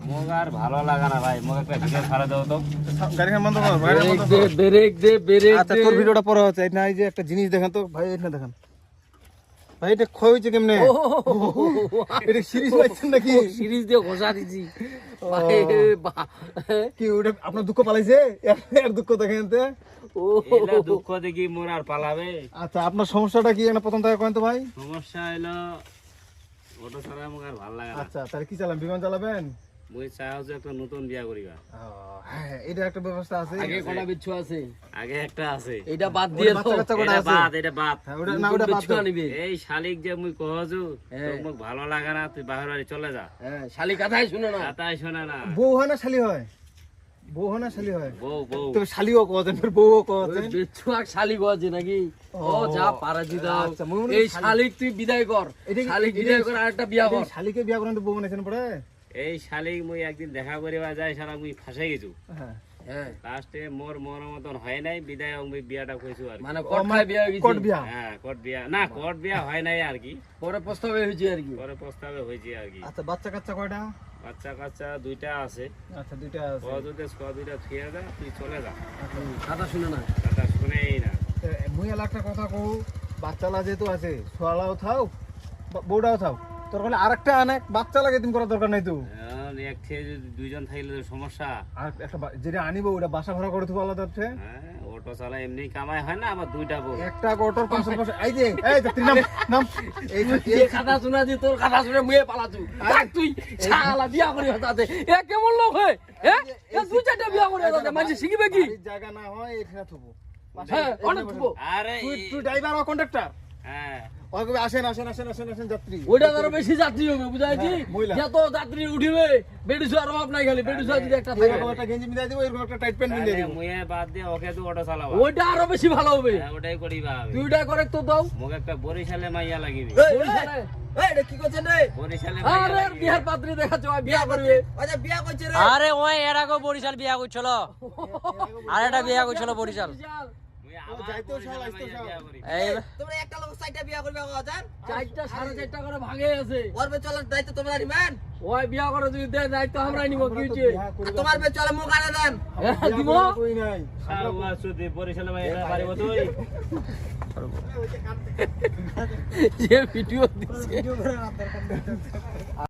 মোক আর ভালো লাগে না ভাই, মোক একটা ভিডিও ছাড়া দাও তো। গাড়ি খান বন্ধ কর, গাড়ি বন্ধ কর। ব্রেক দে আচ্ছা তোর ভিডিওটা পরে হচ্ছে। এই না, এই যে একটা জিনিস দেখেন তো ভাই, এটা দেখেন ভাই, এটা ক্ষয় হয়েছে কেমনে? এটা সিরিজ পাচ্ছেন নাকি? সিরিজ দিয়ে ঘষা দিছি ভাই বাহ। কি ওটা আপনার দুঃখ পালাইছে? এর দুঃখ দেখেন তো। এলা দুঃখ দেখি মোর আর পালাবে। আচ্ছা আপনার সমস্যাটা কি একটা প্রথম থেকে করেন তো ভাই। সমস্যা হলো অটো ছাড়া মোক আর ভাল লাগে না। আচ্ছা তাহলে কি চালান, বিমান চালাবেন? মুই চাও যে একটা নতুন বিয়া করিবা। হ্যাঁ এটা একটা ব্যবস্থা আছে। আগে কটা বিচ্ছু আছে, আগে একটা আছে, এটা বাদ দিয়ে বাচ্চা দাও। কাচ্চা কটা এটা আছে? বাদ, এটা বাদ। হ্যাঁ ওটা না, ওটা বাদ বিচ্ছু দাও। নিবে। এই শালিক যে মুই কহজু তোর মোক ভালো লাগে না, তুই বাহির বাড়ি চলে যা। হ্যাঁ শালি কথাই শুনে না। তাই শোনা না। বউ হয় না শালি হয়? বউ হয় না শালি হয়? বউ বউ তো শালিও কওছেন, ফির বউও কওছেন। বিচ্ছু আর শালি গজে নাকি? ও যা পারা দি দাও। আচ্ছা, মনে মনে এই শালিক- শালিক তুই বিদায় কর, এটা- শালিক এটা- বিদায় কর আর একটা বিয়া কর। শালিকে বিয়া করেন তো বউ বানাইছেন পরে? এই শালিক মুই একদিন দেখা করিবা যাই, সারা মুই ফাঁসে গেছু। হ্যাঁ হ্যাঁ লাস্টে মোর মর মতন হয় নাই, বিদায় মুই বিয়াটা কইছু আর কি। মানে কটকায় বিয়া হয়ে কোট গেছে, বিয়া। হ্যাঁ কোট বিয়া না, কোট বিয়া হয় নাই আর কি, পরে প্রস্তাবে হয়েছে আর কি। পরে প্রস্তাবে হয়েছে আর কি। আচ্ছা বাচ্চা কাচ্চা কয়টা? বাচ্চা কাচ্চা দুইটা আছে। আচ্ছা দুইটা আছে। দুইটা থুয়ে যা, তুই চলে যা। কথা শুনে না। কথা শুনেই না। তো মুই এলা একটা কথা কও, বাচ্চালা যেহেতু আছে, সোয়ালাও থাও বউটাও থাও, তোর বলে আরেকটা আনে বাচ্চা লাগে তুমি করার দরকার নাই তো। এখন এক থেকে যদি দুইজন থাকলে তো সমস্যা। আর একটা যেটা আনিব ওটা বাসা ভাড়া করে তুমি আলাদা হচ্ছে। হ্যাঁ অটো চালা এমনি কামাই হয় না, আবার দুইটা বউ। একটা অটোর 500 এই যে এই যাত্রী নাম নাম এই এই কথা শোনা দি, তোর কথা শুনে মুয়ে পালাতু। দেখ তুই শালা বিয়া করি হতাতে এ কেমন লোক হয়? হ্যাঁ এ দুই চারটা বিয়া করে হতাতে মানুষ শিখবে কি? বাড়ির জায়গা না হয় এখানে থবো। হ্যাঁ অনেক থুবো। আরে তুই ড্রাইভার আর কন্ডাক্টর, হ্যাঁ ওই কবে আসেন আসেন আসেন আসেন আসেন যাত্রী। ওইটা ধরো বেশি যাত্রী হবে বুঝাইছি, হ্যাঁ, মহিলা। যত যাত্রী উঠিবে বেডুসার অভাব নাই, খালি বেডুসার যদি একটা থাকে এরকম একটা গেঞ্জি মিলাই দিব, এরকম একটা টাইট প্যান্ট মিলাই দিব। মুয়ে বাদ দিয়ে ওকে তো অটো চালাবা। ওইটা আরো বেশি ভালো হবে। হ্যাঁ, ওটাই করিবা হবে। তুই ওইটা করে তো দাও। মোক একটা বরিশালে মাইয়া লাগিবে। বরিশালে। এই এটা কি করছেন রে? বরিশালে মাইয়া আরে লাগিবে। বিহার পাত্রী দেখাচ্ছ বিয়া করবে। আচ্ছা বিয়া করছে রে। আরে ওই এর আগে বরিশাল বিয়া করছিল, আর একটা বিয়া করছিল বরিশাল। মুই আবার যাইতেও শাল, বরিশালে আসতেও মাইয়া শাল। বিয়া করি। এই তোমরা একটা লোক সাইডে বিয়া করবে আজান। 4টা 4.5টা করে ভাগে আছে। ওর বে চলার দায়িত্ব তোমরা নিবেন। ওই বিয়া করে যদি দেয় দায়িত্ব আমরাই নিব, কি হচ্ছে? আর তোমার বে চলে মুখ আনে দেন। দিব কই নাই। শালা সুদি বরিশালে মাইয়া পারিব তুই? যে ভিডিও দিছে